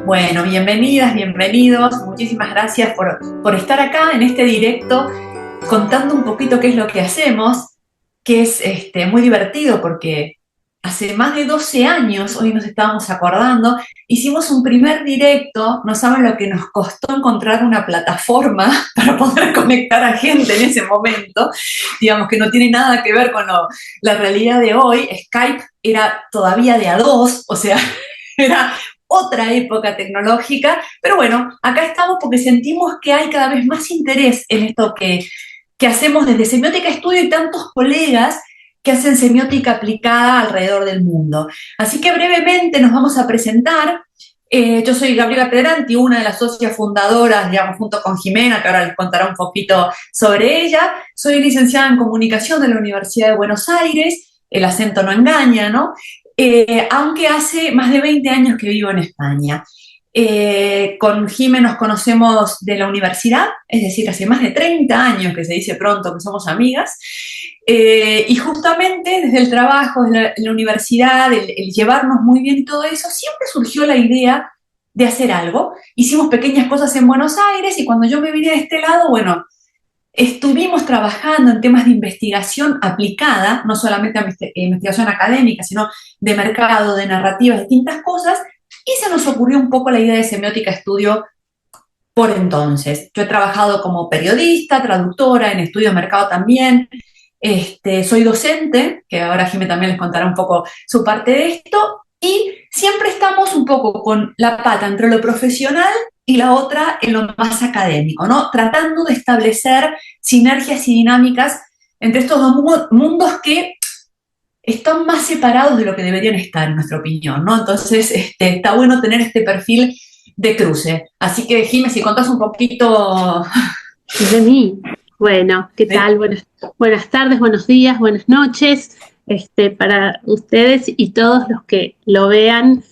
Bueno, bienvenidas, bienvenidos. Muchísimas gracias por estar acá en este directo contando un poquito qué es lo que hacemos, que es muy divertido porque hace más de 12 años, hoy nos estábamos acordando, hicimos un primer directo, no saben lo que nos costó encontrar una plataforma para poder conectar a gente en ese momento, digamos que no tiene nada que ver con la realidad de hoy. Skype era todavía de a dos, o sea, era otra época tecnológica, pero bueno, acá estamos porque sentimos que hay cada vez más interés en esto que hacemos desde Semiótica Estudio y tantos colegas que hacen semiótica aplicada alrededor del mundo. Así que brevemente nos vamos a presentar. Yo soy Gabriela Pedranti, una de las socias fundadoras, digamos, junto con Jimena, que ahora les contará un poquito sobre ella. Soy licenciada en Comunicación de la Universidad de Buenos Aires, el acento no engaña, ¿no? Aunque hace más de 20 años que vivo en España. Con Jimé nos conocemos de la universidad, es decir, hace más de 30 años que se dice pronto que somos amigas, y justamente desde el trabajo, desde la universidad, el llevarnos muy bien y todo eso, siempre surgió la idea de hacer algo. Hicimos pequeñas cosas en Buenos Aires y cuando yo me vine de este lado, bueno, estuvimos trabajando en temas de investigación aplicada, no solamente investigación académica, sino de mercado, de narrativas, distintas cosas, y se nos ocurrió un poco la idea de Semiótica Estudio por entonces. Yo he trabajado como periodista, traductora, en estudio de mercado también. Soy docente, que ahora Jimé también les contará un poco su parte de esto, y siempre estamos un poco con la pata entre lo profesional y la otra en lo más académico, ¿no? Tratando de establecer sinergias y dinámicas entre estos dos mundos que están más separados de lo que deberían estar, en nuestra opinión, ¿no? Entonces, está bueno tener este perfil de cruce. Así que, Jimé, si contás un poquito De mí. Bueno, ¿qué de... tal? Buenas tardes, buenos días, buenas noches, para ustedes y todos los que lo vean,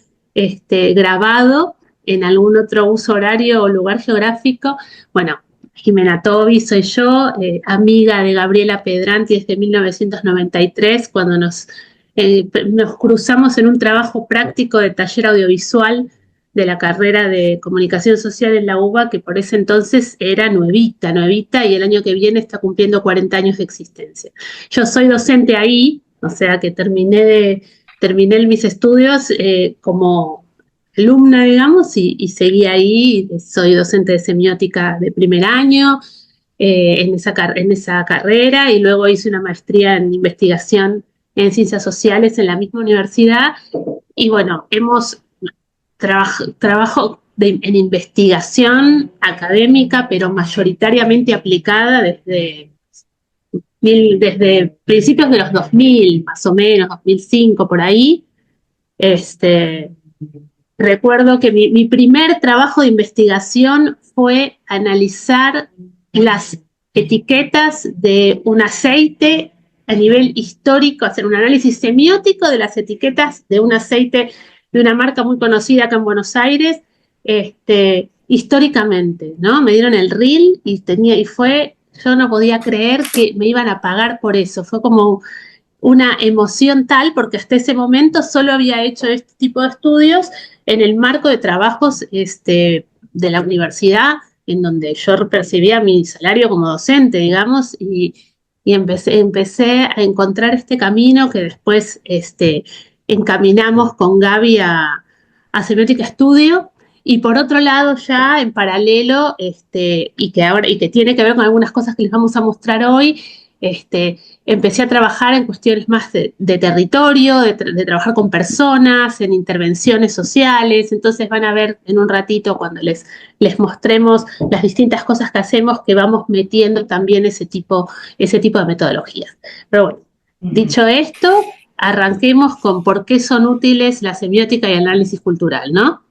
grabado en algún otro uso horario o lugar geográfico. Bueno, Jimena Tobi soy yo, amiga de Gabriela Pedranti desde 1993, cuando nos cruzamos en un trabajo práctico de taller audiovisual de la carrera de comunicación social en la UBA, que por ese entonces era nuevita, nuevita, y el año que viene está cumpliendo 40 años de existencia. Yo soy docente ahí, o sea que terminé mis estudios como alumna, digamos, y seguí ahí. Soy docente de semiótica de primer año en esa carrera, y luego hice una maestría en investigación en ciencias sociales en la misma universidad. Y bueno, trabajo en investigación académica, pero mayoritariamente aplicada desde principios de los 2000, más o menos, 2005, por ahí. Este, Recuerdo que mi primer trabajo de investigación fue analizar las etiquetas de un aceite a nivel histórico, hacer un análisis semiótico de las etiquetas de un aceite de una marca muy conocida acá en Buenos Aires, históricamente, ¿no? Me dieron el reel yo no podía creer que me iban a pagar por eso. Fue como una emoción tal, porque hasta ese momento solo había hecho este tipo de estudios en el marco de trabajos de la universidad, en donde yo percibía mi salario como docente, digamos, y empecé a encontrar este camino que después encaminamos con Gaby a Semiótica Estudio. Y por otro lado, ya en paralelo, y que tiene que ver con algunas cosas que les vamos a mostrar hoy, empecé a trabajar en cuestiones más de territorio, de trabajar con personas, en intervenciones sociales. Entonces van a ver en un ratito, cuando les mostremos las distintas cosas que hacemos, que vamos metiendo también ese tipo de metodologías. Pero bueno, dicho esto, arranquemos con por qué son útiles la semiótica y el análisis cultural, ¿no?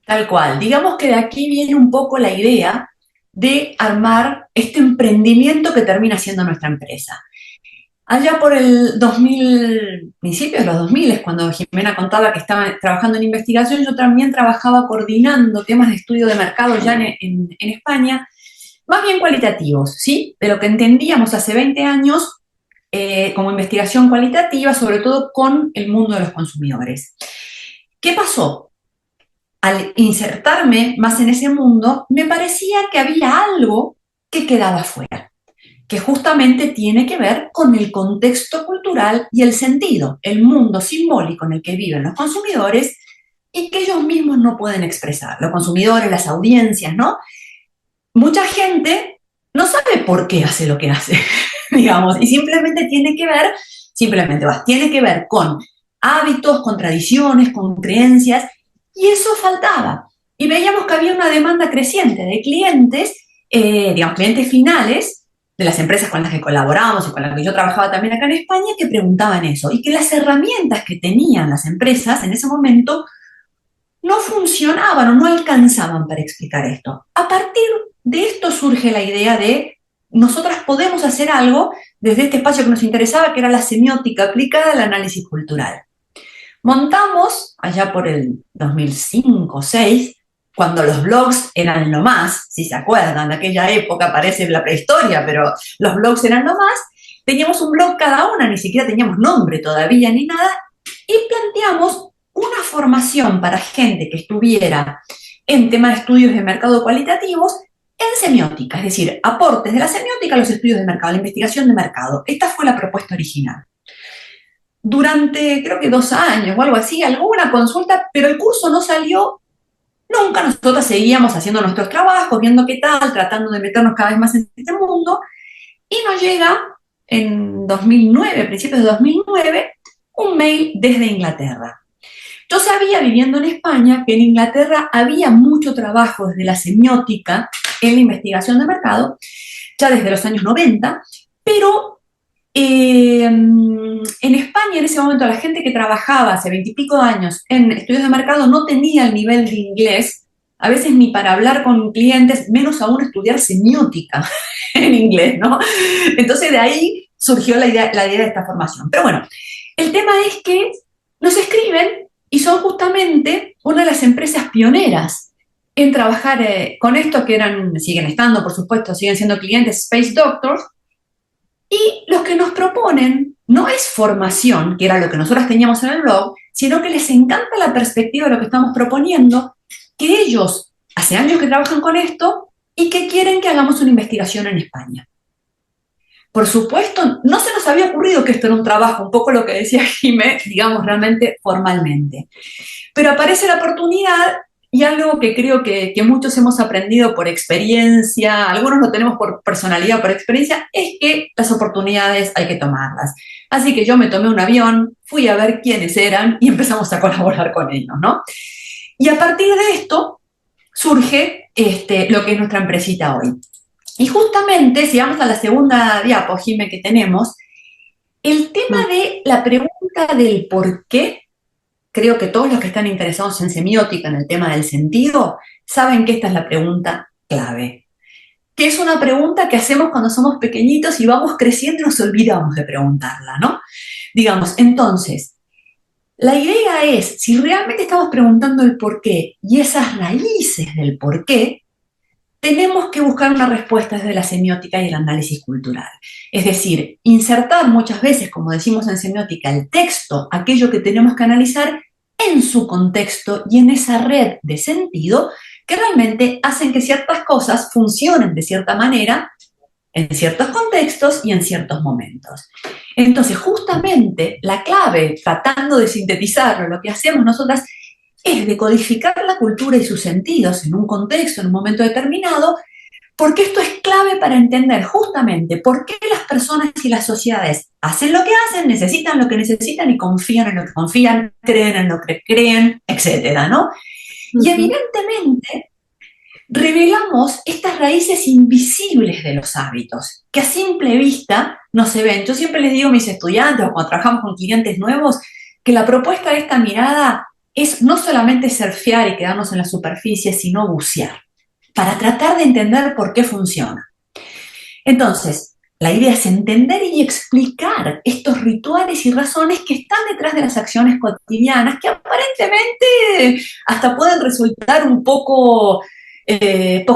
Tal cual. Digamos que de aquí viene un poco la idea de armar este emprendimiento que termina siendo nuestra empresa. Allá por el 2000, principios de los 2000, es cuando Jimena contaba que estaba trabajando en investigación, yo también trabajaba coordinando temas de estudio de mercado ya en España, más bien cualitativos, ¿sí? De lo que entendíamos hace 20 años como investigación cualitativa, sobre todo con el mundo de los consumidores. ¿Qué pasó? al insertarme más en ese mundo, me parecía que había algo que quedaba fuera, que justamente tiene que ver con el contexto cultural y el sentido, el mundo simbólico en el que viven los consumidores y que ellos mismos no pueden expresar. Los consumidores, las audiencias, ¿no? Mucha gente no sabe por qué hace lo que hace, digamos, y tiene que ver con hábitos, con tradiciones, con creencias, y eso faltaba. Y veíamos que había una demanda creciente de clientes, digamos, clientes finales, de las empresas con las que colaboramos y con las que yo trabajaba también acá en España, que preguntaban eso, y que las herramientas que tenían las empresas en ese momento no funcionaban o no alcanzaban para explicar esto. A partir de esto surge la idea de nosotras podemos hacer algo desde este espacio que nos interesaba, que era la semiótica aplicada al análisis cultural. Montamos, allá por el 2005-2006, cuando los blogs eran lo más, si se acuerdan, de aquella época parece la prehistoria, pero los blogs eran lo más, teníamos un blog cada una, ni siquiera teníamos nombre todavía ni nada, y planteamos una formación para gente que estuviera en temas de estudios de mercado cualitativos en semiótica, es decir, aportes de la semiótica a los estudios de mercado, la investigación de mercado. Esta fue la propuesta original. Durante, creo que 2 años o algo así, alguna consulta, pero el curso no salió nunca. Nosotros seguíamos haciendo nuestros trabajos, viendo qué tal, tratando de meternos cada vez más en este mundo, y nos llega en 2009, principios de 2009, un mail desde Inglaterra. Yo sabía, viviendo en España, que en Inglaterra había mucho trabajo desde la semiótica en la investigación de mercado, ya desde los años 90, pero en España en ese momento la gente que trabajaba hace 20 y pico de años en estudios de mercado no tenía el nivel de inglés, a veces ni para hablar con clientes, menos aún estudiar semiótica en inglés, ¿no? Entonces de ahí surgió la idea de esta formación. Pero bueno, el tema es que nos escriben y son justamente una de las empresas pioneras en trabajar con esto, que siguen estando, por supuesto, siguen siendo clientes Space Doctors, y los que nos proponen no es formación, que era lo que nosotros teníamos en el blog, sino que les encanta la perspectiva de lo que estamos proponiendo, que ellos hace años que trabajan con esto y que quieren que hagamos una investigación en España. Por supuesto, no se nos había ocurrido que esto era un trabajo, un poco lo que decía Jimé, digamos, realmente formalmente. Pero aparece la oportunidad y algo que creo que muchos hemos aprendido por experiencia, algunos lo tenemos por personalidad, por experiencia, es que las oportunidades hay que tomarlas. Así que yo me tomé un avión, fui a ver quiénes eran y empezamos a colaborar con ellos, ¿no? Y a partir de esto surge lo que es nuestra empresita hoy. Y justamente, si vamos a la segunda diapo, Jimé, que tenemos, el tema de la pregunta del por qué, creo que todos los que están interesados en semiótica, en el tema del sentido, saben que esta es la pregunta clave. Que es una pregunta que hacemos cuando somos pequeñitos y vamos creciendo y nos olvidamos de preguntarla, ¿no? Digamos, entonces, la idea es, si realmente estamos preguntando el por qué y esas raíces del por qué, tenemos que buscar una respuesta desde la semiótica y el análisis cultural. Es decir, insertar muchas veces, como decimos en semiótica, el texto, aquello que tenemos que analizar, en su contexto y en esa red de sentido que realmente hacen que ciertas cosas funcionen de cierta manera en ciertos contextos y en ciertos momentos. Entonces, justamente la clave, tratando de sintetizarlo, lo que hacemos nosotras es decodificar la cultura y sus sentidos en un contexto, en un momento determinado, porque esto es clave para entender justamente por qué las personas y las sociedades hacen lo que hacen, necesitan lo que necesitan y confían en lo que confían, creen en lo que creen, etcétera, ¿no? Y evidentemente revelamos estas raíces invisibles de los hábitos, que a simple vista no se ven. Yo siempre les digo a mis estudiantes o cuando trabajamos con clientes nuevos que la propuesta de esta mirada es no solamente surfear y quedarnos en la superficie, sino bucear, para tratar de entender por qué funciona. Entonces, la idea es entender y explicar estos rituales y razones que están detrás de las acciones cotidianas, que aparentemente hasta pueden resultar un poco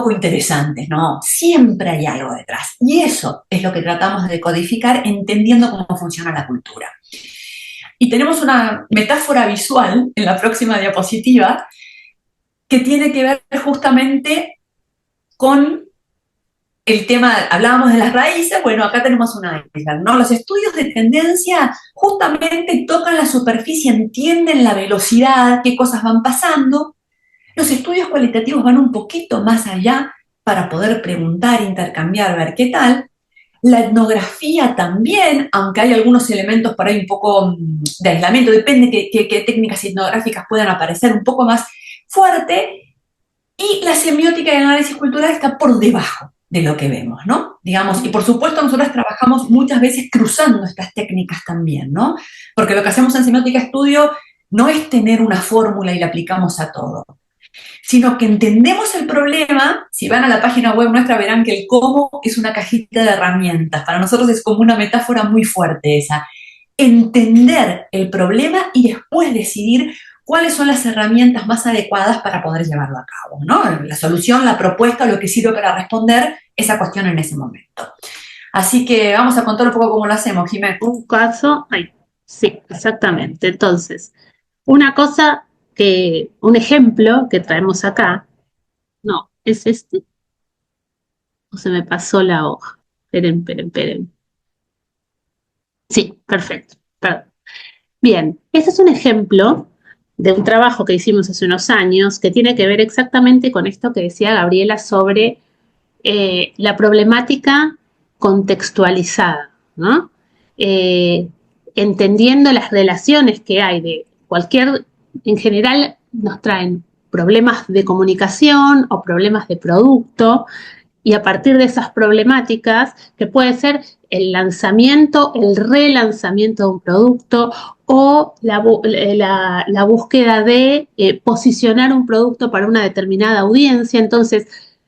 interesantes, ¿no? Siempre hay algo detrás. Y eso es lo que tratamos de codificar entendiendo cómo funciona la cultura. Y tenemos una metáfora visual en la próxima diapositiva que tiene que ver justamente con el tema, hablábamos de las raíces, bueno, acá tenemos una isla, ¿no? Los estudios de tendencia justamente tocan la superficie, entienden la velocidad, qué cosas van pasando. Los estudios cualitativos van un poquito más allá para poder preguntar, intercambiar, ver qué tal. La etnografía también, aunque hay algunos elementos por ahí un poco de aislamiento, depende qué técnicas etnográficas puedan aparecer un poco más fuerte, y la semiótica y el análisis cultural está por debajo de lo que vemos, ¿no? Digamos, y por supuesto nosotros trabajamos muchas veces cruzando estas técnicas también, ¿no? Porque lo que hacemos en semiótica estudio no es tener una fórmula y la aplicamos a todo, sino que entendemos el problema. Si van a la página web nuestra verán que el cómo es una cajita de herramientas. Para nosotros es como una metáfora muy fuerte esa. Entender el problema y después decidir cuáles son las herramientas más adecuadas para poder llevarlo a cabo, ¿no? La solución, la propuesta, lo que sirve para responder esa cuestión en ese momento. Así que vamos a contar un poco cómo lo hacemos, Jiménez. Un caso, ay, sí, exactamente. Entonces, una cosa un ejemplo que traemos acá, no, ¿es este? ¿O se me pasó la hoja? Esperen, esperen, esperen. Sí, perfecto, perdón. Bien, este es un ejemplo de un trabajo que hicimos hace unos años que tiene que ver exactamente con esto que decía Gabriela sobre la problemática contextualizada, ¿no? Eh, Entendiendo las relaciones que hay de cualquier, en general nos traen problemas de comunicación o problemas de producto, y a partir de esas problemáticas, que puede ser el lanzamiento, el relanzamiento de un producto o la búsqueda de posicionar un producto para una determinada audiencia. Entonces,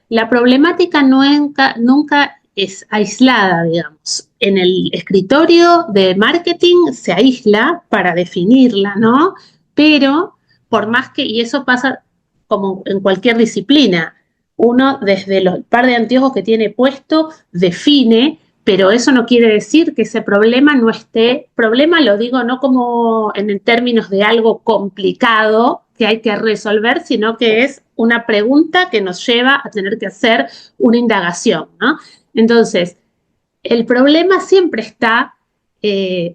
la problemática nunca es aislada, digamos. En el escritorio de marketing se aísla para definirla, ¿no? Pero por más que, y eso pasa como en cualquier disciplina, uno desde el par de anteojos que tiene puesto define, pero eso no quiere decir que ese problema no esté, problema lo digo no como en términos de algo complicado que hay que resolver, sino que es una pregunta que nos lleva a tener que hacer una indagación, ¿no? Entonces, el problema siempre está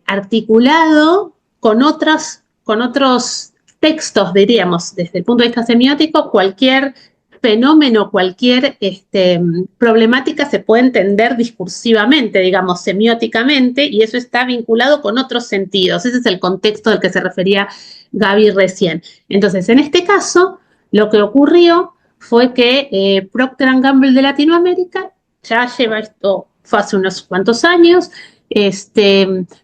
articulado con otros textos, diríamos, desde el punto de vista semiótico, cualquier fenómeno, cualquier problemática se puede entender discursivamente, digamos, semióticamente, y eso está vinculado con otros sentidos. Ese es el contexto del que se refería Gaby recién. Entonces, en este caso, lo que ocurrió fue que Procter Gamble de Latinoamérica ya lleva esto, fue hace unos cuantos años,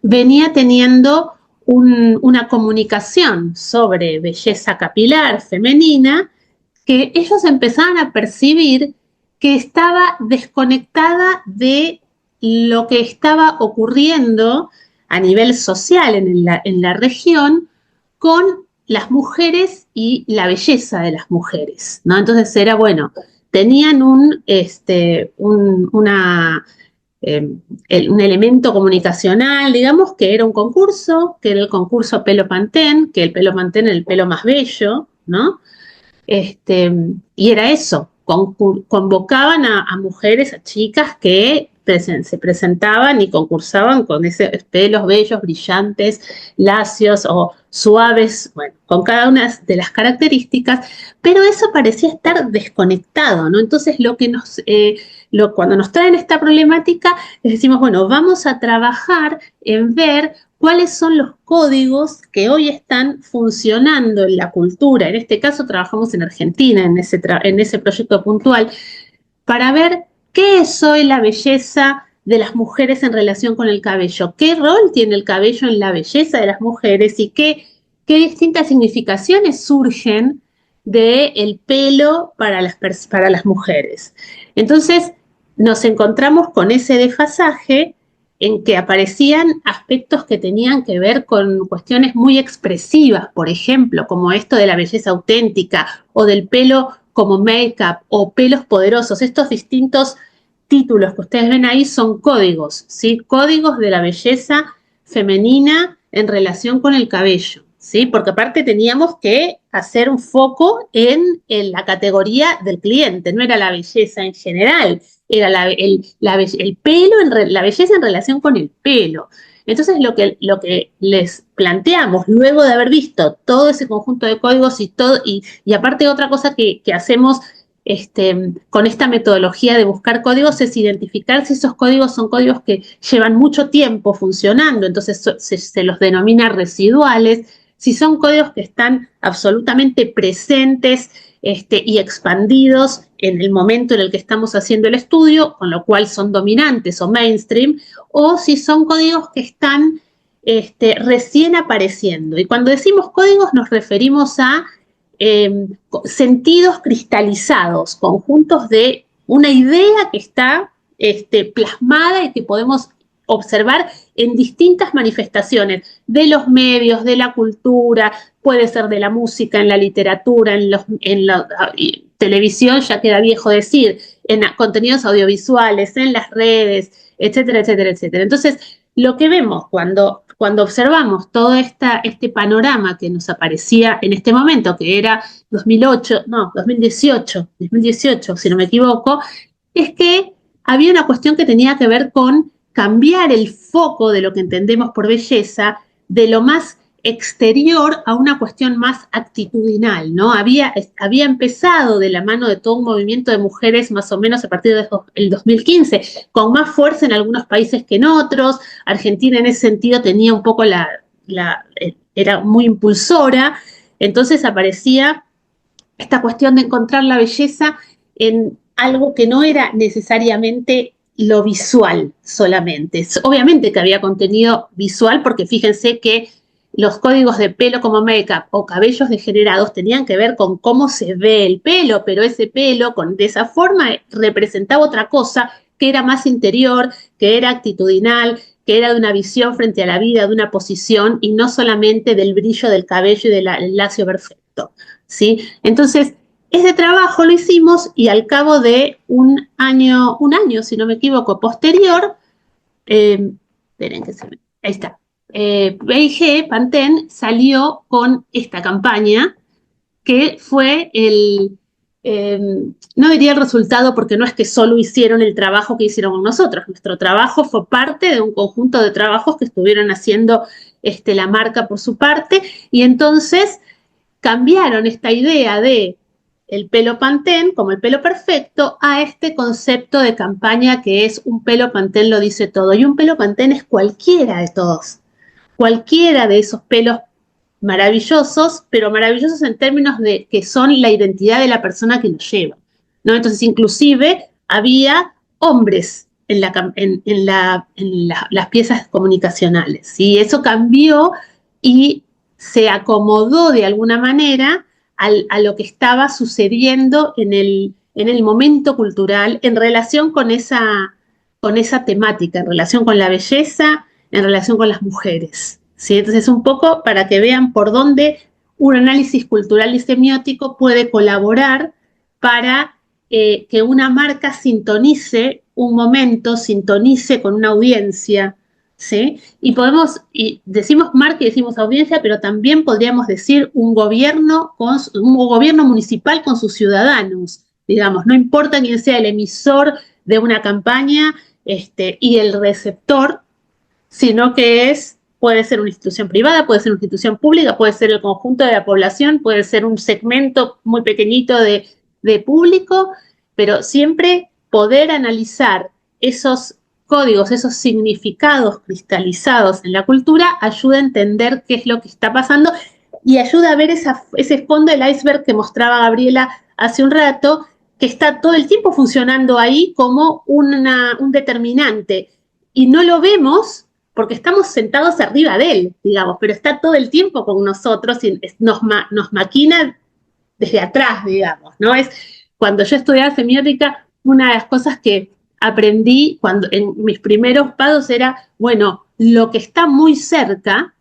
venía teniendo una comunicación sobre belleza capilar femenina que ellos empezaban a percibir que estaba desconectada de lo que estaba ocurriendo a nivel social en la región con las mujeres y la belleza de las mujeres, ¿no? Entonces era, bueno, tenían un elemento comunicacional, digamos, que era un concurso, que era el concurso Pelo Pantene, que el pelo Pantene era el pelo más bello, ¿no? Y era eso, convocaban a mujeres, a chicas que se presentaban y concursaban con esos pelos bellos, brillantes, lacios o suaves, bueno, con cada una de las características, pero eso parecía estar desconectado, ¿no? Entonces cuando nos traen esta problemática, les decimos, bueno, vamos a trabajar en ver cuáles son los códigos que hoy están funcionando en la cultura. En este caso trabajamos en Argentina, en ese proyecto puntual, para ver qué es hoy la belleza de las mujeres en relación con el cabello, qué rol tiene el cabello en la belleza de las mujeres y qué distintas significaciones surgen del pelo para las mujeres. Entonces, nos encontramos con ese desfasaje en que aparecían aspectos que tenían que ver con cuestiones muy expresivas, por ejemplo, como esto de la belleza auténtica o del pelo como make-up o pelos poderosos. Estos distintos títulos que ustedes ven ahí son códigos, ¿sí? Códigos de la belleza femenina en relación con el cabello. ¿sí? Porque aparte teníamos que hacer un foco en la categoría del cliente, no era la belleza en general, era el pelo, la belleza en relación con el pelo. Entonces lo que les planteamos, luego de haber visto todo ese conjunto de códigos y aparte otra cosa que hacemos con esta metodología de buscar códigos es identificar si esos códigos son códigos que llevan mucho tiempo funcionando, entonces se los denomina residuales, si son códigos que están absolutamente presentes y expandidos en el momento en el que estamos haciendo el estudio, con lo cual son dominantes o mainstream, o si son códigos que están recién apareciendo. Y cuando decimos códigos nos referimos a sentidos cristalizados, conjuntos de una idea que está plasmada y que podemos observar en distintas manifestaciones de los medios, de la cultura, puede ser de la música, en la literatura, en la televisión, ya queda viejo decir, en contenidos audiovisuales, en las redes, etcétera, etcétera, etcétera. Entonces, lo que vemos cuando observamos todo este panorama que nos aparecía en este momento, que era 2018, si no me equivoco, es que había una cuestión que tenía que ver con cambiar el foco de lo que entendemos por belleza de lo más exterior a una cuestión más actitudinal, ¿no? Había empezado de la mano de todo un movimiento de mujeres más o menos a partir del 2015, con más fuerza en algunos países que en otros. Argentina en ese sentido tenía un poco era muy impulsora, entonces aparecía esta cuestión de encontrar la belleza en algo que no era necesariamente lo visual solamente. Obviamente que había contenido visual, porque fíjense que los códigos de pelo como make-up o cabellos degenerados tenían que ver con cómo se ve el pelo, pero ese pelo de esa forma representaba otra cosa que era más interior, que era actitudinal, que era de una visión frente a la vida, de una posición y no solamente del brillo del cabello y del lacio perfecto, ¿sí? Entonces, ese trabajo lo hicimos y al cabo de un año, si no me equivoco, posterior, esperen que ahí está, P&G, Pantene, salió con esta campaña que fue no diría el resultado porque no es que solo hicieron el trabajo que hicieron con nosotros, nuestro trabajo fue parte de un conjunto de trabajos que estuvieron haciendo la marca por su parte y entonces cambiaron esta idea de el pelo Pantene como el pelo perfecto a este concepto de campaña que es un pelo Pantene lo dice todo y un pelo Pantene es cualquiera de todos, cualquiera de esos pelos maravillosos, pero maravillosos en términos de que son la identidad de la persona que los lleva, ¿no? Entonces, inclusive, había hombres las piezas comunicacionales, y eso cambió y se acomodó de alguna manera a lo que estaba sucediendo en el momento cultural en relación con esa temática, en relación con la belleza, en relación con las mujeres, ¿sí? Entonces, un poco para que vean por dónde un análisis cultural y semiótico puede colaborar para que una marca sintonice un momento, sintonice con una audiencia, ¿sí? Y decimos marca y decimos audiencia, pero también podríamos decir un gobierno municipal con sus ciudadanos, digamos, no importa quién sea el emisor de una campaña y el receptor, sino que puede ser una institución privada, puede ser una institución pública, puede ser el conjunto de la población, puede ser un segmento muy pequeñito de público, pero siempre poder analizar esos códigos, esos significados cristalizados en la cultura, ayuda a entender qué es lo que está pasando y ayuda a ver ese fondo del iceberg que mostraba Gabriela hace un rato, que está todo el tiempo funcionando ahí como un determinante. Y no lo vemos porque estamos sentados arriba de él, digamos, pero está todo el tiempo con nosotros y nos maquina desde atrás, digamos, ¿no? Cuando yo estudiaba semiótica, una de las cosas que aprendí en mis primeros pasos era, bueno, lo que está muy cerca,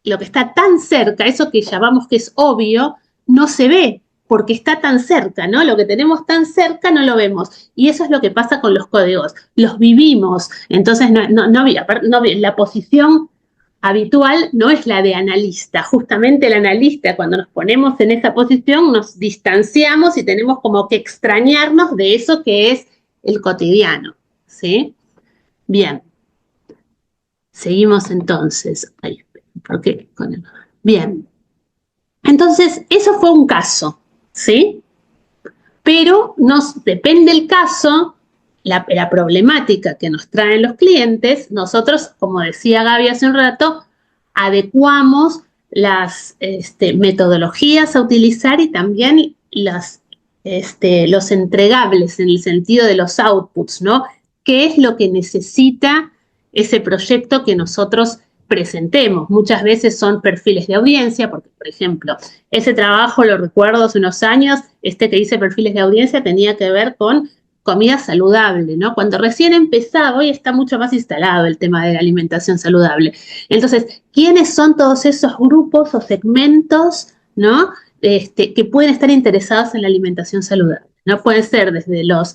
lo que está tan cerca, eso que llamamos que es obvio, no se ve porque está tan cerca, ¿no? Lo que tenemos tan cerca no lo vemos. Y eso es lo que pasa con los códigos. Los vivimos. Entonces, no había la posición habitual no es la de analista. Justamente el analista, cuando nos ponemos en esa posición, nos distanciamos y tenemos como que extrañarnos de eso que es el cotidiano, ¿sí? Bien, seguimos entonces. Ay, ¿por qué? Bien, entonces eso fue un caso, ¿sí? Pero depende el caso, la problemática que nos traen los clientes, nosotros, como decía Gaby hace un rato, adecuamos las metodologías a utilizar y también los entregables en el sentido de los outputs, ¿no? ¿Qué es lo que necesita ese proyecto que nosotros presentemos? Muchas veces son perfiles de audiencia, porque, por ejemplo, ese trabajo, lo recuerdo hace unos años, que hice perfiles de audiencia tenía que ver con comida saludable, ¿no? Cuando recién empezaba, hoy está mucho más instalado el tema de la alimentación saludable. Entonces, ¿quiénes son todos esos grupos o segmentos, ¿no? Que pueden estar interesados en la alimentación saludable, ¿no? Pueden ser desde los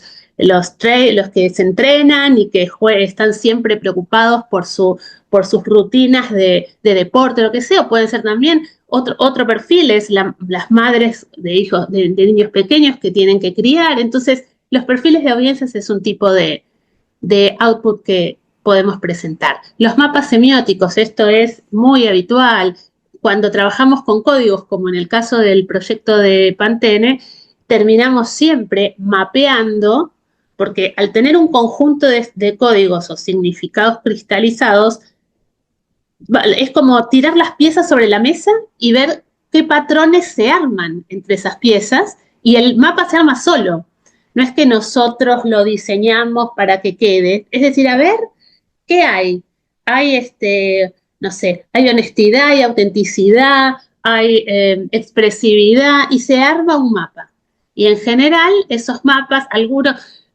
que se entrenan y que están siempre preocupados por sus rutinas de deporte, lo que sea, o pueden ser también otro perfil, es las madres de hijos, de niños pequeños que tienen que criar. Entonces, los perfiles de audiencias es un tipo de output que podemos presentar. Los mapas semióticos, esto es muy habitual. Cuando trabajamos con códigos, como en el caso del proyecto de Pantene, terminamos siempre mapeando, porque al tener un conjunto de códigos o significados cristalizados, es como tirar las piezas sobre la mesa y ver qué patrones se arman entre esas piezas, y el mapa se arma solo. No es que nosotros lo diseñamos para que quede. Es decir, a ver, ¿qué hay? Hay, no sé, hay honestidad, hay autenticidad, hay expresividad, y se arma un mapa. Y en general, esos mapas,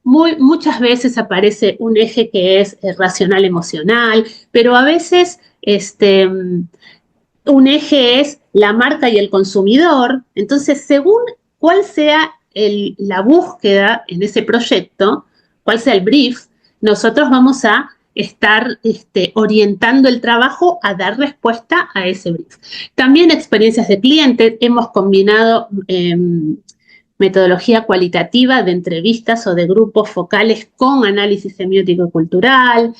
muchas veces aparece un eje que es racional emocional, pero a veces un eje es la marca y el consumidor. Entonces, según cuál sea la búsqueda en ese proyecto, cuál sea el brief, nosotros vamos a estar orientando el trabajo a dar respuesta a ese brief. También experiencias de clientes, hemos combinado metodología cualitativa de entrevistas o de grupos focales con análisis semiótico y cultural,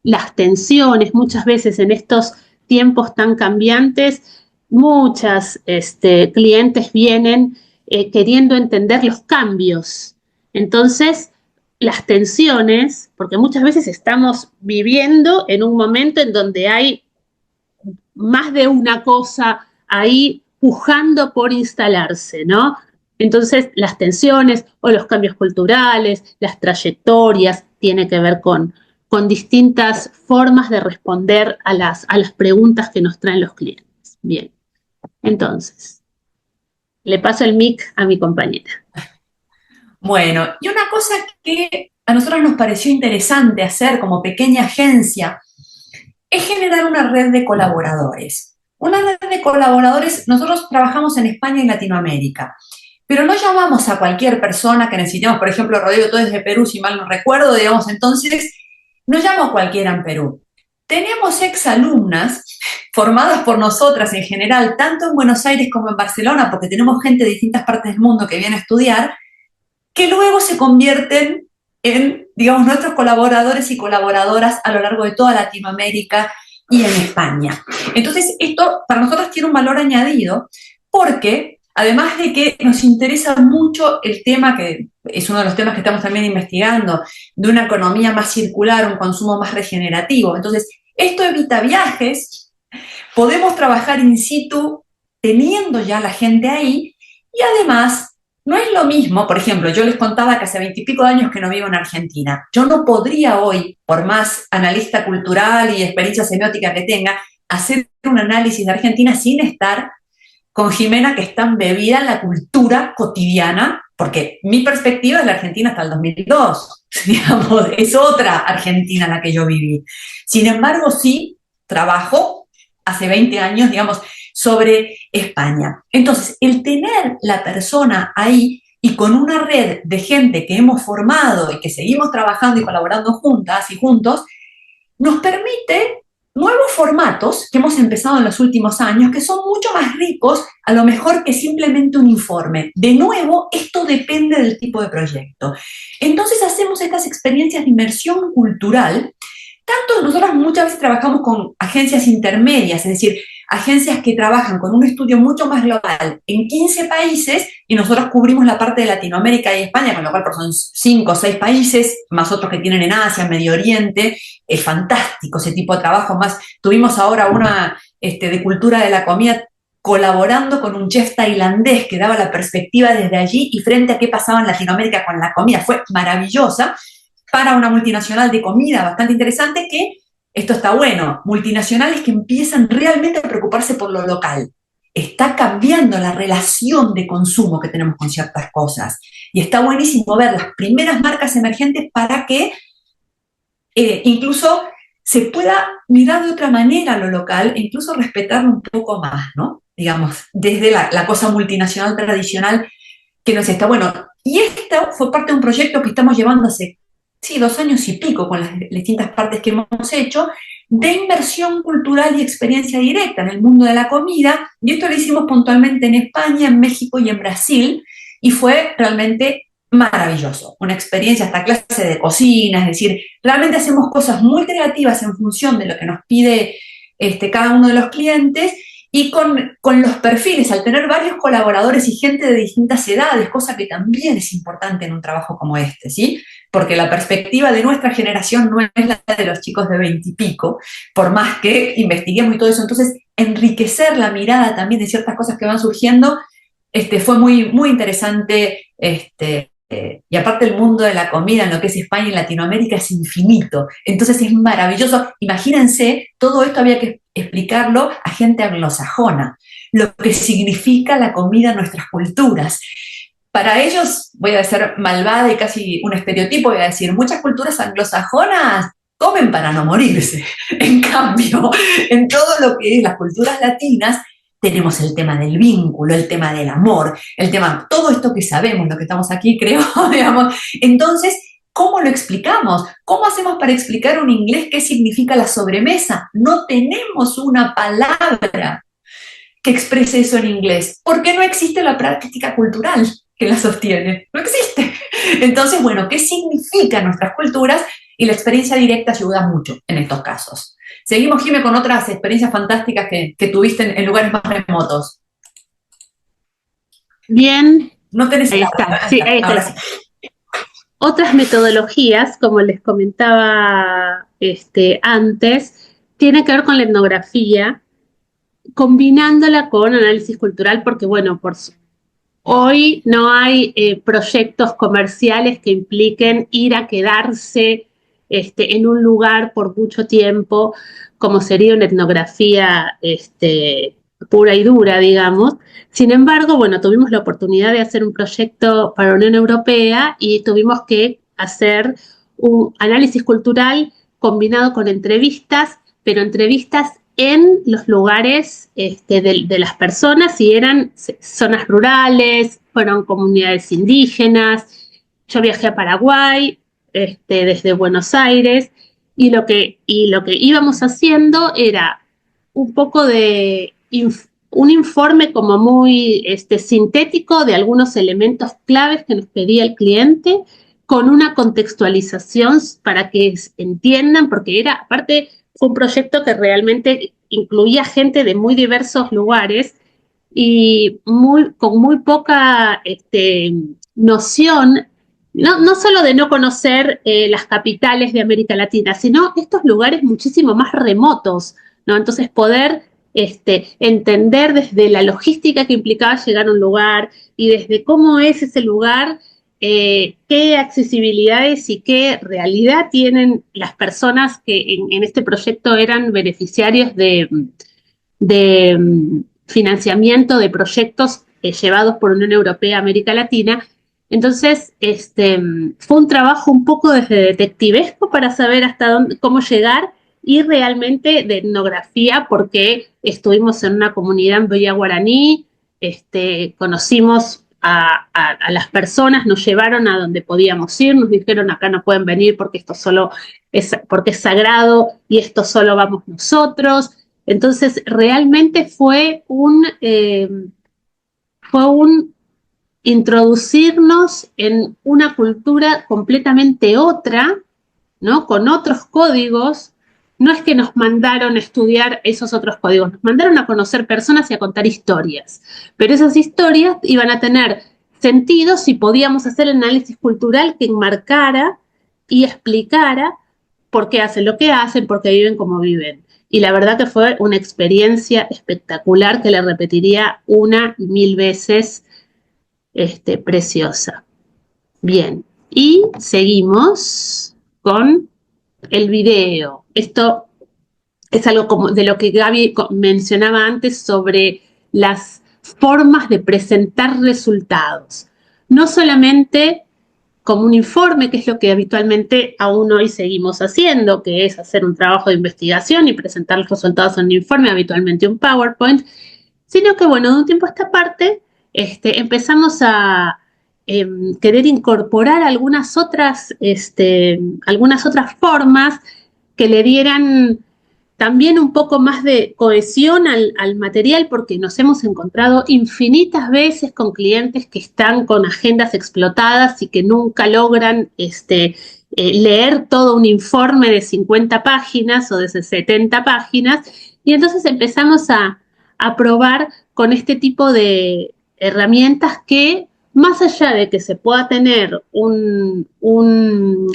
las tensiones, muchas veces en estos tiempos tan cambiantes, muchas clientes vienen queriendo entender los cambios. Entonces, las tensiones, porque muchas veces estamos viviendo en un momento en donde hay más de una cosa ahí pujando por instalarse, ¿no? Entonces, las tensiones o los cambios culturales, las trayectorias, tiene que ver con distintas formas de responder a las preguntas que nos traen los clientes. Bien, entonces, le paso el mic a mi compañera. Bueno, y una cosa que a nosotros nos pareció interesante hacer como pequeña agencia es generar una red de colaboradores. Una red de colaboradores, nosotros trabajamos en España y Latinoamérica, pero no llamamos a cualquier persona que necesitemos. Por ejemplo, Rodrigo, tú desde Perú, si mal no recuerdo, digamos, entonces, no llamo a cualquiera en Perú. Tenemos exalumnas formadas por nosotras en general, tanto en Buenos Aires como en Barcelona, porque tenemos gente de distintas partes del mundo que viene a estudiar, que luego se convierten en, digamos, nuestros colaboradores y colaboradoras a lo largo de toda Latinoamérica y en España. Entonces, esto para nosotros tiene un valor añadido porque, además de que nos interesa mucho el tema, que es uno de los temas que estamos también investigando, de una economía más circular, un consumo más regenerativo. Entonces, esto evita viajes, podemos trabajar in situ teniendo ya la gente ahí, y además no es lo mismo. Por ejemplo, yo les contaba que hace 20 y pico de años que no vivo en Argentina. Yo no podría hoy, por más analista cultural y experiencia semiótica que tenga, hacer un análisis de Argentina sin estar con Jimena, que está embebida en la cultura cotidiana, porque mi perspectiva es la Argentina hasta el 2002, digamos, es otra Argentina la que yo viví. Sin embargo, sí trabajo hace 20 años, digamos, sobre España. Entonces, el tener la persona ahí y con una red de gente que hemos formado y que seguimos trabajando y colaborando juntas y juntos, nos permite nuevos formatos que hemos empezado en los últimos años, que son mucho más ricos, a lo mejor que simplemente un informe. De nuevo, esto depende del tipo de proyecto. Entonces hacemos estas experiencias de inmersión cultural. Tanto nosotros muchas veces trabajamos con agencias intermedias, es decir, agencias que trabajan con un estudio mucho más global en 15 países y nosotros cubrimos la parte de Latinoamérica y España, con lo cual son 5 o 6 países, más otros que tienen en Asia, Medio Oriente. Es fantástico ese tipo de trabajo. Más tuvimos ahora una de cultura de la comida colaborando con un chef tailandés que daba la perspectiva desde allí y frente a qué pasaba en Latinoamérica con la comida. Fue maravillosa para una multinacional de comida bastante interesante que, esto está bueno, multinacionales que empiezan realmente a preocuparse por lo local. Está cambiando la relación de consumo que tenemos con ciertas cosas. Y está buenísimo ver las primeras marcas emergentes para que incluso se pueda mirar de otra manera lo local e incluso respetarlo un poco más, ¿no? Digamos, desde la cosa multinacional tradicional que nos está. Bueno, y esto fue parte de un proyecto que estamos llevando hace, sí, 2 años y pico con las distintas partes que hemos hecho, de inversión cultural y experiencia directa en el mundo de la comida, y esto lo hicimos puntualmente en España, en México y en Brasil, y fue realmente maravilloso, una experiencia, hasta clase de cocina, es decir, realmente hacemos cosas muy creativas en función de lo que nos pide cada uno de los clientes, y con los perfiles, al tener varios colaboradores y gente de distintas edades, cosa que también es importante en un trabajo como este, ¿sí? Porque la perspectiva de nuestra generación no es la de los chicos de 20 y pico, por más que investiguemos y todo eso. Entonces, enriquecer la mirada también de ciertas cosas que van surgiendo, fue muy, muy interesante. Y aparte el mundo de la comida en lo que es España y Latinoamérica es infinito. Entonces es maravilloso. Imagínense, todo esto había que explicarlo a gente anglosajona, lo que significa la comida en nuestras culturas. Para ellos, voy a ser malvada y casi un estereotipo, voy a decir, muchas culturas anglosajonas comen para no morirse. En cambio, en todo lo que es las culturas latinas, tenemos el tema del vínculo, el tema del amor, el tema, todo esto que sabemos, lo que estamos aquí, creo, digamos. Entonces, ¿cómo lo explicamos? ¿Cómo hacemos para explicar un inglés qué significa la sobremesa? No tenemos una palabra que exprese eso en inglés, porque no existe la práctica cultural que la sostiene, no existe. Entonces, bueno, ¿qué significan nuestras culturas? Y la experiencia directa ayuda mucho en estos casos. Seguimos, Jime, con otras experiencias fantásticas que tuviste en lugares más remotos. Bien, No tenés ahí el está, audio, sí, ahí está. ahora sí. Otras metodologías, como les comentaba antes, tienen que ver con la etnografía, combinándola con análisis cultural, porque bueno, hoy no hay proyectos comerciales que impliquen ir a quedarse en un lugar por mucho tiempo, como sería una etnografía pura y dura, digamos. Sin embargo, bueno, tuvimos la oportunidad de hacer un proyecto para la Unión Europea y tuvimos que hacer un análisis cultural combinado con entrevistas, pero entrevistas en los lugares de las personas, y eran zonas rurales, fueron comunidades indígenas. Yo viajé a Paraguay desde Buenos Aires, y lo que íbamos haciendo era un poco de un informe como muy sintético de algunos elementos claves que nos pedía el cliente, con una contextualización para que entiendan, porque era, aparte, fue un proyecto que realmente incluía gente de muy diversos lugares y con muy poca noción, no solo de no conocer las capitales de América Latina, sino estos lugares muchísimo más remotos, ¿no? Entonces poder entender desde la logística que implicaba llegar a un lugar y desde cómo es ese lugar, qué accesibilidades y qué realidad tienen las personas que en este proyecto eran beneficiarios de financiamiento de proyectos llevados por Unión Europea a América Latina. Entonces, fue un trabajo un poco desde detectivesco para saber hasta dónde, cómo llegar, y realmente de etnografía, porque estuvimos en una comunidad en Villa Guaraní, conocimos a las personas, nos llevaron a donde podíamos ir, nos dijeron acá no pueden venir porque esto solo porque es sagrado y esto solo vamos nosotros. Entonces realmente fue un introducirnos en una cultura completamente otra, ¿no? Con otros códigos. No es que nos mandaron a estudiar esos otros códigos, nos mandaron a conocer personas y a contar historias, pero esas historias iban a tener sentido si podíamos hacer el análisis cultural que enmarcara y explicara por qué hacen lo que hacen, por qué viven como viven. Y la verdad que fue una experiencia espectacular que la repetiría una y mil veces, preciosa. Bien, y seguimos con el video. Esto es algo como de lo que Gaby mencionaba antes sobre las formas de presentar resultados. No solamente como un informe, que es lo que habitualmente aún hoy seguimos haciendo, que es hacer un trabajo de investigación y presentar los resultados en un informe, habitualmente un PowerPoint, sino que, bueno, de un tiempo a esta parte empezamos a querer incorporar algunas otras formas que le dieran también un poco más de cohesión al material, porque nos hemos encontrado infinitas veces con clientes que están con agendas explotadas y que nunca logran leer todo un informe de 50 páginas o de 70 páginas, y entonces empezamos a probar con este tipo de herramientas que, más allá de que se pueda tener un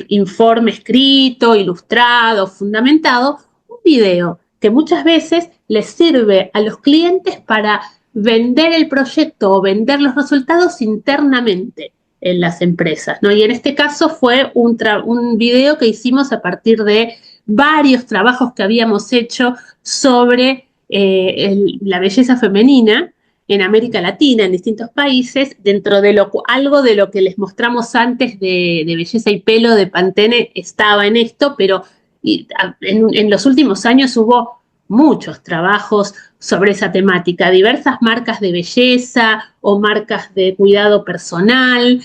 informe escrito, ilustrado, fundamentado, un video que muchas veces les sirve a los clientes para vender el proyecto o vender los resultados internamente en las empresas, ¿no? Y en este caso fue un video que hicimos a partir de varios trabajos que habíamos hecho sobre la belleza femenina en América Latina, en distintos países, dentro de algo de lo que les mostramos antes de belleza y pelo de Pantene estaba en esto, pero en los últimos años hubo muchos trabajos sobre esa temática, diversas marcas de belleza o marcas de cuidado personal,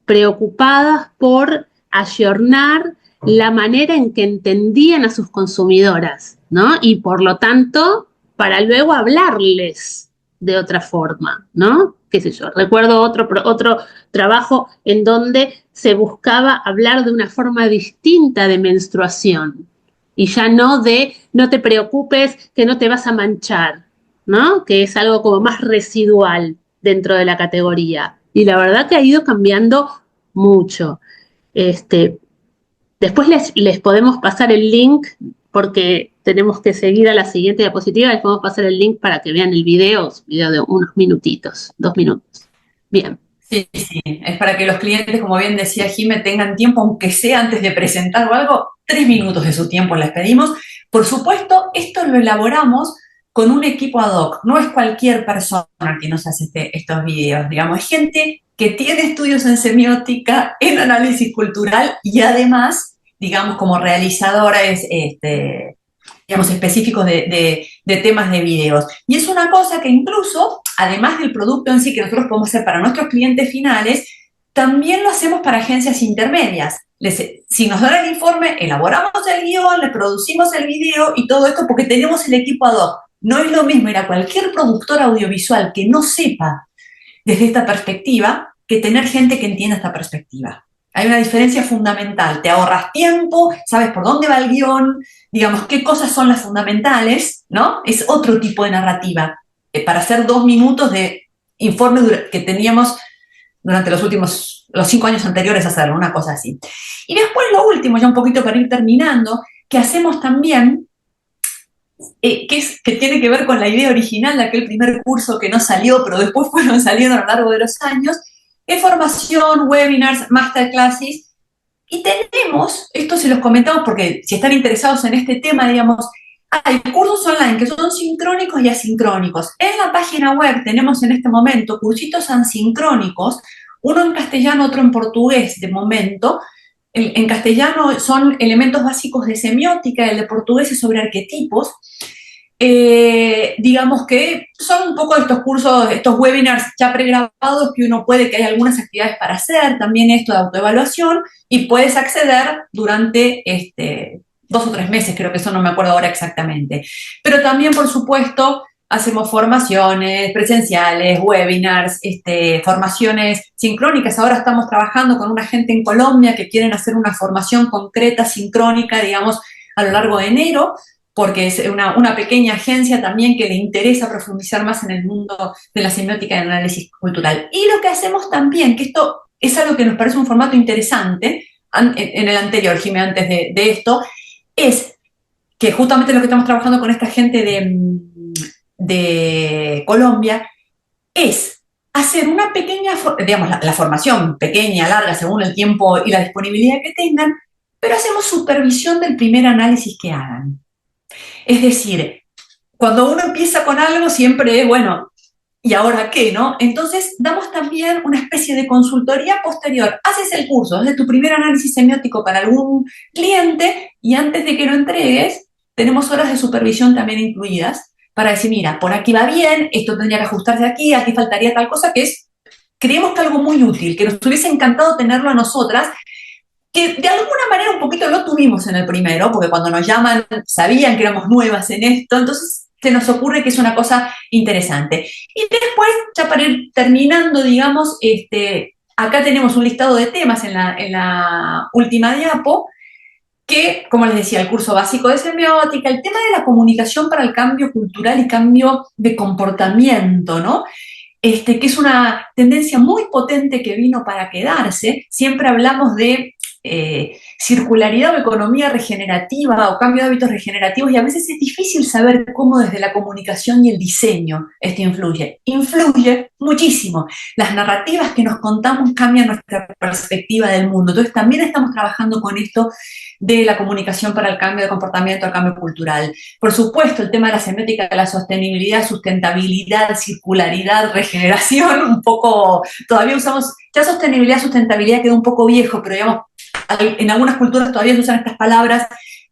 preocupadas por ayornar la manera en que entendían a sus consumidoras, ¿no? Y por lo tanto, para luego hablarles de otra forma, ¿no? Qué sé yo, recuerdo otro trabajo en donde se buscaba hablar de una forma distinta de menstruación y ya no de no te preocupes que no te vas a manchar, ¿no? Que es algo como más residual dentro de la categoría. Y la verdad que ha ido cambiando mucho. Después les podemos pasar el link porque tenemos que seguir a la siguiente diapositiva. Les podemos pasar el link para que vean el video de unos minutitos, 2 minutos. Bien. Sí, sí, es para que los clientes, como bien decía Jime, tengan tiempo, aunque sea antes de presentar o algo, 3 minutos de su tiempo les pedimos. Por supuesto, esto lo elaboramos con un equipo ad hoc. No es cualquier persona que nos hace estos videos, digamos, es gente que tiene estudios en semiótica, en análisis cultural y además, digamos, como realizadora es digamos, específicos de temas de videos. Y es una cosa que incluso, además del producto en sí que nosotros podemos hacer para nuestros clientes finales, también lo hacemos para agencias intermedias. Si nos dan el informe, elaboramos el guión, le producimos el video y todo esto porque tenemos el equipo ad hoc. No es lo mismo ir a cualquier productor audiovisual que no sepa desde esta perspectiva que tener gente que entienda esta perspectiva. Hay una diferencia fundamental, te ahorras tiempo, sabes por dónde va el guión, digamos, qué cosas son las fundamentales, ¿no? Es otro tipo de narrativa. Para hacer 2 minutos de informe que teníamos durante los 5 años anteriores a hacerlo, una cosa así. Y después lo último, ya un poquito para ir terminando, que hacemos también, que tiene que ver con la idea original de aquel primer curso que no salió, pero después fueron saliendo a lo largo de los años, es formación, webinars, masterclasses, y tenemos, esto se los comentamos porque si están interesados en este tema, digamos, hay cursos online que son sincrónicos y asincrónicos. En la página web tenemos en este momento cursitos asincrónicos, uno en castellano, otro en portugués de momento. En castellano son elementos básicos de semiótica, el de portugués es sobre arquetipos. digamos que son un poco estos cursos, estos webinars ya pregrabados que uno puede, que hay algunas actividades para hacer, también esto de autoevaluación, y puedes acceder durante 2 o 3 meses, creo que eso no me acuerdo ahora exactamente. Pero también, por supuesto, hacemos formaciones presenciales, webinars, formaciones sincrónicas. Ahora estamos trabajando con una gente en Colombia que quieren hacer una formación concreta, sincrónica, digamos, a lo largo de enero, porque es una pequeña agencia también que le interesa profundizar más en el mundo de la semiótica y el análisis cultural. Y lo que hacemos también, que esto es algo que nos parece un formato interesante, en el anterior, Jimé, antes de esto, es que justamente lo que estamos trabajando con esta gente de Colombia es hacer una pequeña, digamos, la formación pequeña, larga, según el tiempo y la disponibilidad que tengan, pero hacemos supervisión del primer análisis que hagan. Es decir, cuando uno empieza con algo siempre es, bueno, ¿y ahora qué, no? Entonces, damos también una especie de consultoría posterior. Haces el curso, haces tu primer análisis semiótico para algún cliente y antes de que lo entregues, tenemos horas de supervisión también incluidas para decir, mira, por aquí va bien, esto tendría que ajustarse aquí faltaría tal cosa, que es, creemos que algo muy útil, que nos hubiese encantado tenerlo a nosotras, que de alguna manera un poquito lo tuvimos en el primero, porque cuando nos llaman sabían que éramos nuevas en esto, entonces se nos ocurre que es una cosa interesante. Y después, ya para ir terminando, digamos, acá tenemos un listado de temas en la última diapo, que, como les decía, el curso básico de semiótica, el tema de la comunicación para el cambio cultural y cambio de comportamiento, ¿no? Que es una tendencia muy potente que vino para quedarse. Siempre hablamos de circularidad o economía regenerativa o cambio de hábitos regenerativos y a veces es difícil saber cómo desde la comunicación y el diseño esto influye. Influye muchísimo. Las narrativas que nos contamos cambian nuestra perspectiva del mundo. Entonces también estamos trabajando con esto de la comunicación para el cambio de comportamiento, el cambio cultural. Por supuesto, el tema de la semiótica, de la sostenibilidad, sustentabilidad, circularidad, regeneración, un poco, todavía usamos, ya sostenibilidad, sustentabilidad quedó un poco viejo, pero digamos, en algunas culturas todavía se usan estas palabras,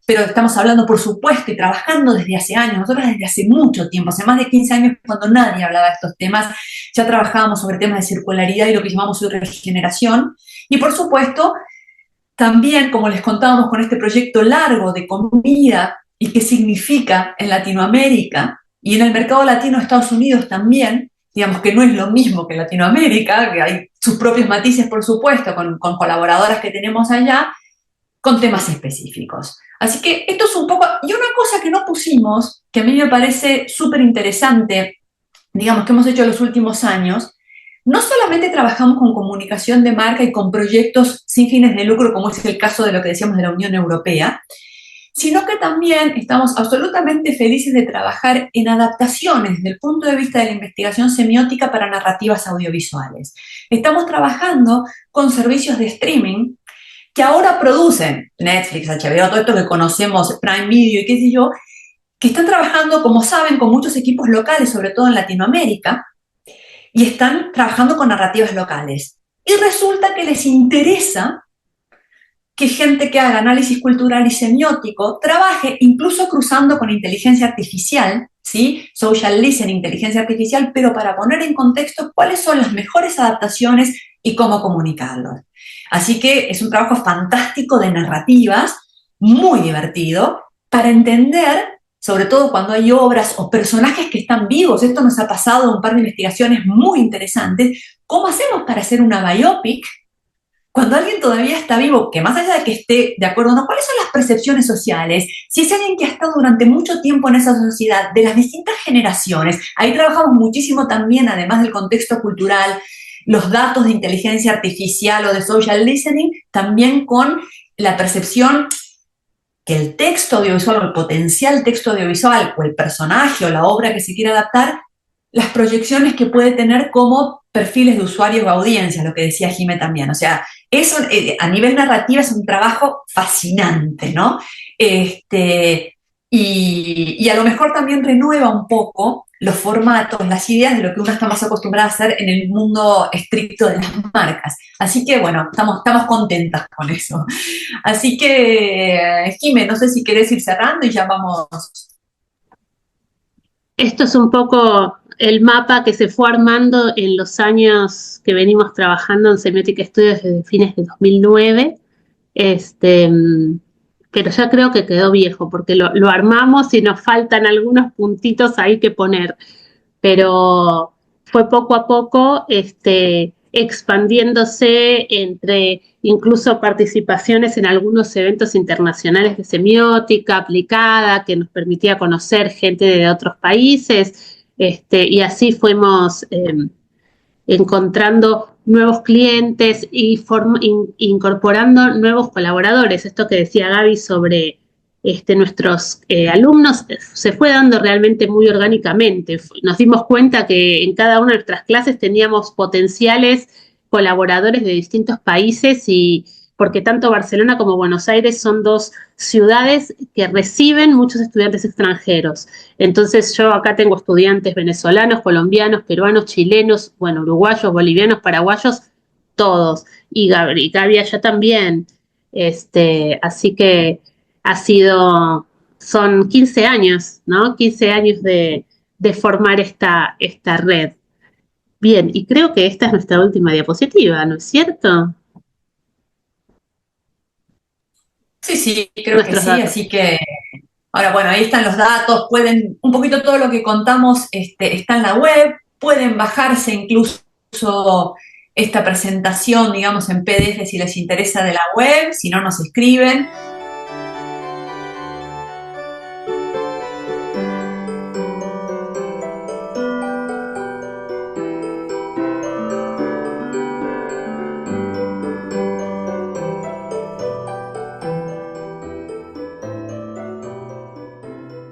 pero estamos hablando, por supuesto, y trabajando desde hace años, nosotros desde hace mucho tiempo, hace más de 15 años, cuando nadie hablaba de estos temas, ya trabajábamos sobre temas de circularidad y lo que llamamos hoy regeneración, y por supuesto, también, como les contábamos con este proyecto largo de comida y qué significa en Latinoamérica y en el mercado latino de Estados Unidos también, digamos que no es lo mismo que Latinoamérica, que hay sus propios matices, por supuesto, con colaboradoras que tenemos allá, con temas específicos. Así que esto es un poco, y una cosa que no pusimos, que a mí me parece súper interesante, digamos, que hemos hecho en los últimos años, no solamente trabajamos con comunicación de marca y con proyectos sin fines de lucro, como es el caso de lo que decíamos de la Unión Europea, sino que también estamos absolutamente felices de trabajar en adaptaciones desde el punto de vista de la investigación semiótica para narrativas audiovisuales. Estamos trabajando con servicios de streaming que ahora producen Netflix, HBO, todo esto que conocemos, Prime Video y qué sé yo, que están trabajando, como saben, con muchos equipos locales, sobre todo en Latinoamérica, y están trabajando con narrativas locales. Y resulta que les interesa que gente que haga análisis cultural y semiótico trabaje incluso cruzando con inteligencia artificial, ¿sí? Social listening, inteligencia artificial, pero para poner en contexto cuáles son las mejores adaptaciones y cómo comunicarlos. Así que es un trabajo fantástico de narrativas, muy divertido, para entender, sobre todo cuando hay obras o personajes que están vivos, esto nos ha pasado en un par de investigaciones muy interesantes, ¿cómo hacemos para hacer una biopic cuando alguien todavía está vivo, que más allá de que esté de acuerdo o no, cuáles son las percepciones sociales? Si es alguien que ha estado durante mucho tiempo en esa sociedad, de las distintas generaciones, ahí trabajamos muchísimo también, además del contexto cultural, los datos de inteligencia artificial o de social listening, también con la percepción que el texto audiovisual o el potencial texto audiovisual o el personaje o la obra que se quiere adaptar, las proyecciones que puede tener como perfiles de usuarios o audiencias, lo que decía Jimé también. O sea, eso a nivel narrativo es un trabajo fascinante, ¿no? Y a lo mejor también renueva un poco los formatos, las ideas de lo que uno está más acostumbrado a hacer en el mundo estricto de las marcas. Así que, bueno, estamos contentas con eso. Así que, Jimé, no sé si querés ir cerrando y ya vamos. Esto es un poco el mapa que se fue armando en los años que venimos trabajando en Semiótica Studios desde fines de 2009. Este, pero ya creo que quedó viejo porque lo armamos y nos faltan algunos puntitos ahí que poner, pero fue poco a poco expandiéndose entre incluso participaciones en algunos eventos internacionales de semiótica aplicada que nos permitía conocer gente de otros países, y así fuimos encontrando nuevos clientes y incorporando nuevos colaboradores. Esto que decía Gaby sobre nuestros alumnos se fue dando realmente muy orgánicamente. Nos dimos cuenta que en cada una de nuestras clases teníamos potenciales colaboradores de distintos países y porque tanto Barcelona como Buenos Aires son dos ciudades que reciben muchos estudiantes extranjeros. Entonces yo acá tengo estudiantes venezolanos, colombianos, peruanos, chilenos, bueno, uruguayos, bolivianos, paraguayos, todos. Y Gaby allá también. Así que ha sido, son 15 años, ¿no? 15 años de formar esta red. Bien, y creo que esta es nuestra última diapositiva, ¿no es cierto? Sí, sí, creo que Nuestros sí, datos. así que ahora, bueno, ahí están los datos, pueden, un poquito todo lo que contamos está en la web, pueden bajarse incluso esta presentación, digamos, en PDF si les interesa de la web, si no nos escriben.